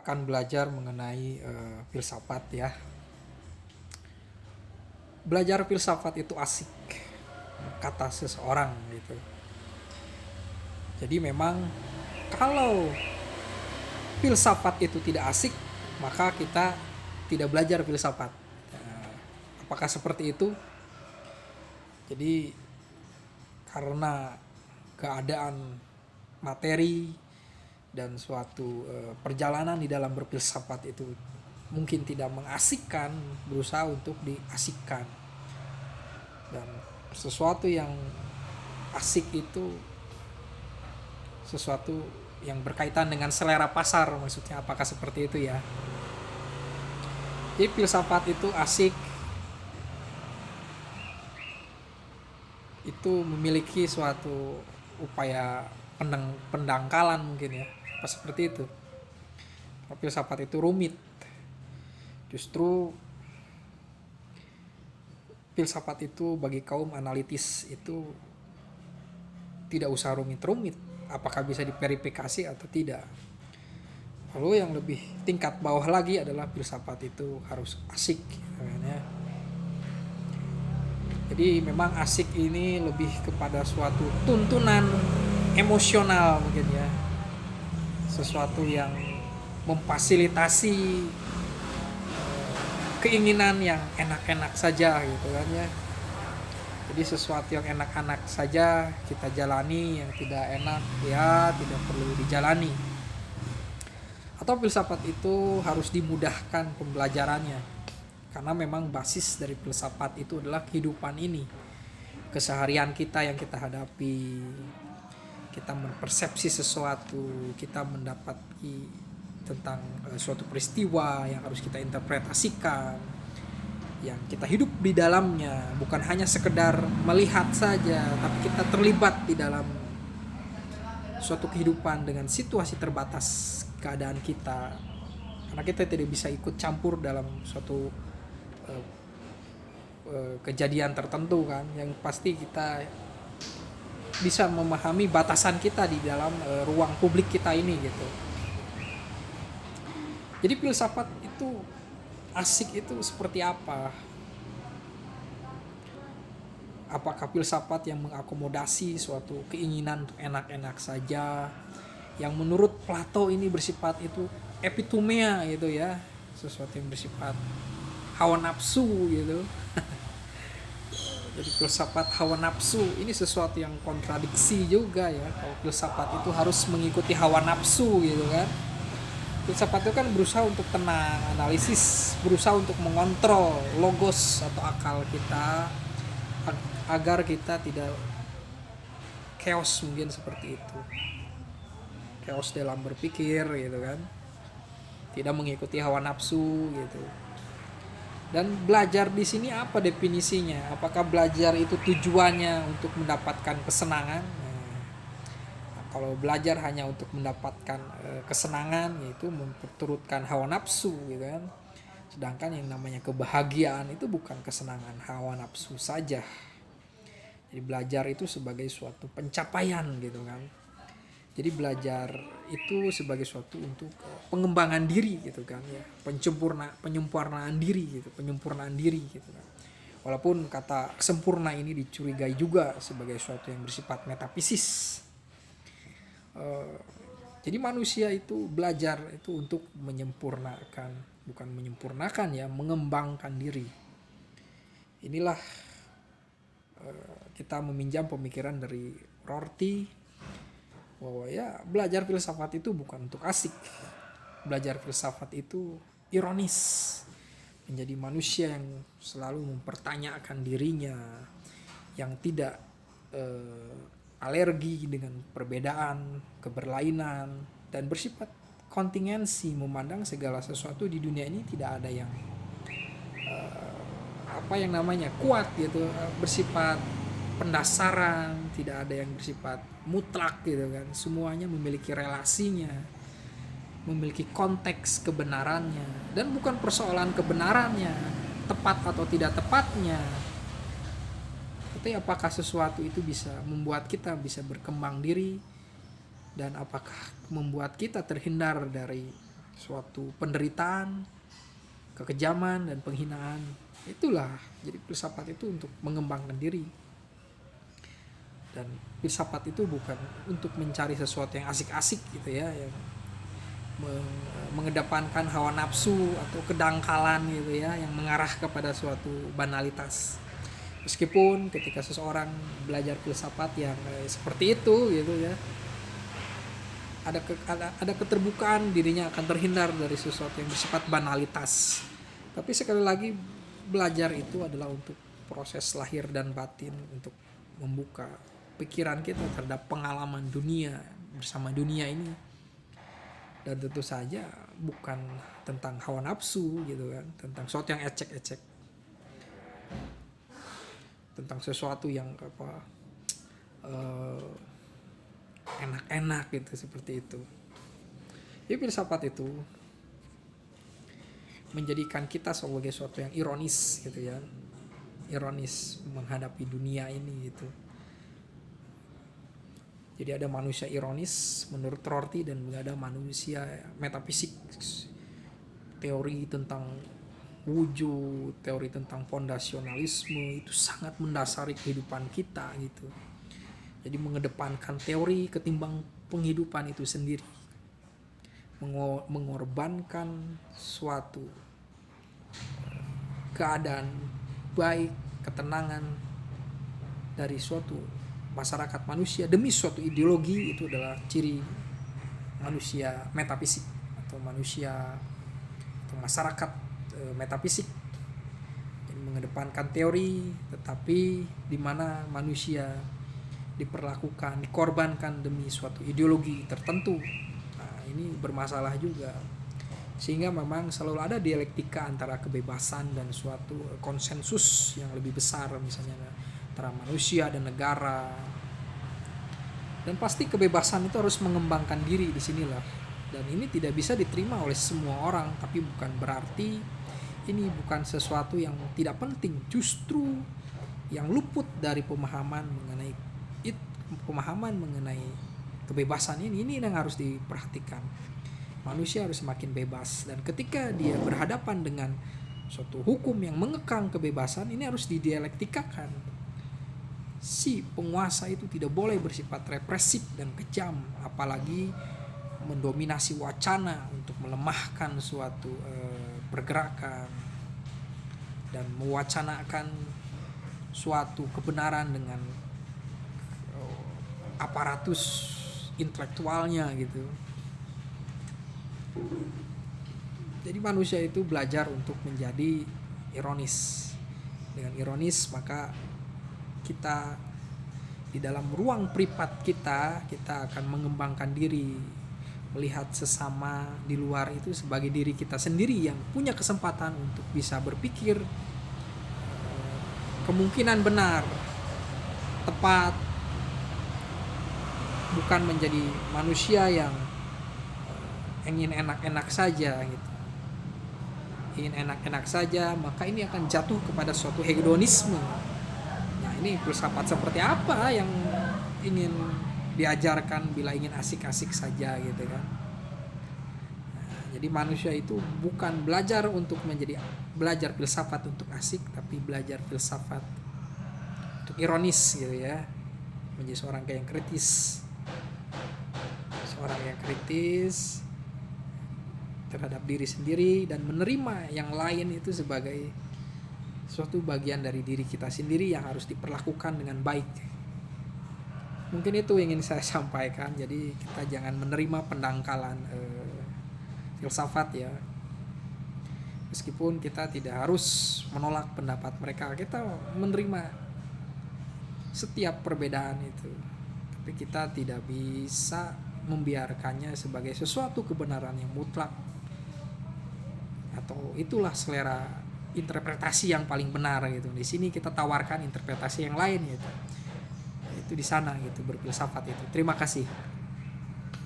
akan belajar mengenai filsafat ya. Belajar filsafat itu asik, kata seseorang gitu. Jadi memang kalau filsafat itu tidak asik, maka kita tidak belajar filsafat. Apakah seperti itu? Jadi karena keadaan materi dan suatu perjalanan di dalam berfilsafat itu mungkin tidak mengasikkan, berusaha untuk diasikkan. Dan sesuatu yang asik itu sesuatu yang berkaitan dengan selera pasar, maksudnya apakah seperti itu ya. Jadi filsafat itu asik, itu memiliki suatu upaya pendangkalan mungkin ya, apa seperti itu. Filsafat itu rumit. Justru filsafat itu bagi kaum analitis itu tidak usah rumit-rumit, apakah bisa diverifikasi atau tidak. Lalu yang lebih tingkat bawah lagi adalah filsafat itu harus asik ya. Jadi memang asik ini lebih kepada suatu tuntunan emosional mungkin ya, sesuatu yang memfasilitasi keinginan yang enak-enak saja gitu kan ya. Jadi sesuatu yang enak-enak saja kita jalani, yang tidak enak ya tidak perlu dijalani. Atau filsafat itu harus dimudahkan pembelajarannya, karena memang basis dari filsafat itu adalah kehidupan ini, keseharian kita yang kita hadapi. Kita mempersepsi sesuatu, kita mendapati tentang suatu peristiwa yang harus kita interpretasikan, yang kita hidup di dalamnya, bukan hanya sekedar melihat saja, tapi kita terlibat di dalam suatu kehidupan dengan situasi terbatas keadaan kita, karena kita tidak bisa ikut campur dalam suatu kejadian tertentu kan, yang pasti kita bisa memahami batasan kita di dalam ruang publik kita ini gitu. Jadi filsafat itu asik itu seperti apa? Apakah filsafat yang mengakomodasi suatu keinginan untuk enak-enak saja, yang menurut Plato ini bersifat itu epitumea gitu ya, sesuatu yang bersifat hawa nafsu gitu. Jadi filsafat hawa nafsu ini sesuatu yang kontradiksi juga ya. Kalau filsafat itu harus mengikuti hawa nafsu gitu kan. Filsafat itu kan berusaha untuk tenang, analisis, berusaha untuk mengontrol logos atau akal kita agar kita tidak chaos, mungkin seperti itu. Chaos dalam berpikir gitu kan. Tidak mengikuti hawa nafsu gitu. Dan belajar di sini apa definisinya? Apakah belajar itu tujuannya untuk mendapatkan kesenangan? Nah, kalau belajar hanya untuk mendapatkan kesenangan, yaitu memperturutkan hawa nafsu, gitu kan? Sedangkan yang namanya kebahagiaan itu bukan kesenangan hawa nafsu saja. Jadi belajar itu sebagai suatu pencapaian, gitu kan? Jadi belajar itu sebagai suatu untuk pengembangan diri gitu kan ya, penyempurnaan diri gitu kan. Walaupun kata sempurna ini dicurigai juga sebagai suatu yang bersifat metafisis. Jadi manusia itu belajar itu untuk menyempurnakan, bukan menyempurnakan ya, mengembangkan diri. Inilah kita meminjam pemikiran dari Rorty, bahwa ya belajar filsafat itu bukan untuk asik. Belajar filsafat itu ironis, menjadi manusia yang selalu mempertanyakan dirinya, yang tidak alergi dengan perbedaan, keberlainan, dan bersifat kontingensi, memandang segala sesuatu di dunia ini tidak ada yang kuat gitu, bersifat pendasaran, tidak ada yang bersifat mutlak gitu kan. Semuanya memiliki relasinya, memiliki konteks kebenarannya, dan bukan persoalan kebenarannya, tepat atau tidak tepatnya, tapi apakah sesuatu itu bisa membuat kita bisa berkembang diri, dan apakah membuat kita terhindar dari suatu penderitaan, kekejaman dan penghinaan. Itulah jadi filsafat itu untuk mengembangkan diri. Dan filsafat itu bukan untuk mencari sesuatu yang asik-asik gitu ya, yang mengedepankan hawa nafsu atau kedangkalan gitu ya, yang mengarah kepada suatu banalitas. Meskipun ketika seseorang belajar filsafat yang seperti itu gitu ya, ada keterbukaan dirinya akan terhindar dari sesuatu yang bersifat banalitas. Tapi sekali lagi, belajar itu adalah untuk proses lahir dan batin, untuk membuka pikiran kita terhadap pengalaman dunia bersama dunia ini. Dan tentu saja bukan tentang hawa nafsu gitu kan, tentang sesuatu yang ecek-ecek, tentang sesuatu yang enak-enak gitu, seperti itu. Jadi filsafat itu menjadikan kita sebagai sesuatu yang ironis gitu ya, ironis menghadapi dunia ini gitu. Jadi ada manusia ironis menurut Rorty, dan ada manusia metafisik, teori tentang wujud, teori tentang fondasionalisme itu sangat mendasari kehidupan kita gitu. Jadi mengedepankan teori ketimbang penghidupan itu sendiri, mengorbankan suatu keadaan baik, ketenangan dari suatu masyarakat manusia demi suatu ideologi. Itu adalah ciri manusia metafisik atau manusia atau masyarakat metafisik, yang mengedepankan teori tetapi di mana manusia diperlakukan, dikorbankan demi suatu ideologi tertentu. Nah, ini bermasalah juga, sehingga memang selalu ada dialektika antara kebebasan dan suatu konsensus yang lebih besar, misalnya antara manusia dan negara. Dan pasti kebebasan itu harus mengembangkan diri di sinilah. Dan ini tidak bisa diterima oleh semua orang, tapi bukan berarti ini bukan sesuatu yang tidak penting. Justru yang luput dari pemahaman mengenai kebebasan ini yang harus diperhatikan. Manusia harus semakin bebas, dan ketika dia berhadapan dengan suatu hukum yang mengekang kebebasan, ini harus didialektikakan. Si penguasa itu tidak boleh bersifat represif dan kejam, apalagi mendominasi wacana untuk melemahkan suatu pergerakan dan mewacanakan suatu kebenaran dengan aparatus intelektualnya gitu. Jadi manusia itu belajar untuk menjadi ironis. Dengan ironis maka kita di dalam ruang privat kita akan mengembangkan diri, melihat sesama di luar itu sebagai diri kita sendiri yang punya kesempatan untuk bisa berpikir kemungkinan benar, tepat, bukan menjadi manusia yang ingin enak-enak saja gitu. Ingin enak-enak saja, maka ini akan jatuh kepada suatu hedonisme. Ini filsafat seperti apa yang ingin diajarkan bila ingin asik-asik saja gitu kan. Nah, jadi manusia itu bukan belajar filsafat untuk asik, tapi belajar filsafat untuk ironis gitu ya, menjadi seorang yang kritis, terhadap diri sendiri, dan menerima yang lain itu sebagai suatu bagian dari diri kita sendiri yang harus diperlakukan dengan baik. Mungkin itu yang ingin saya sampaikan. Jadi kita jangan menerima pendangkalan filsafat ya. Meskipun kita tidak harus menolak pendapat mereka, kita menerima setiap perbedaan itu. Tapi kita tidak bisa membiarkannya sebagai sesuatu kebenaran yang mutlak, atau itulah selera interpretasi yang paling benar gitu. Di sini kita tawarkan interpretasi yang lain gitu. Itu di sana gitu, berfilsafat itu. Terima kasih.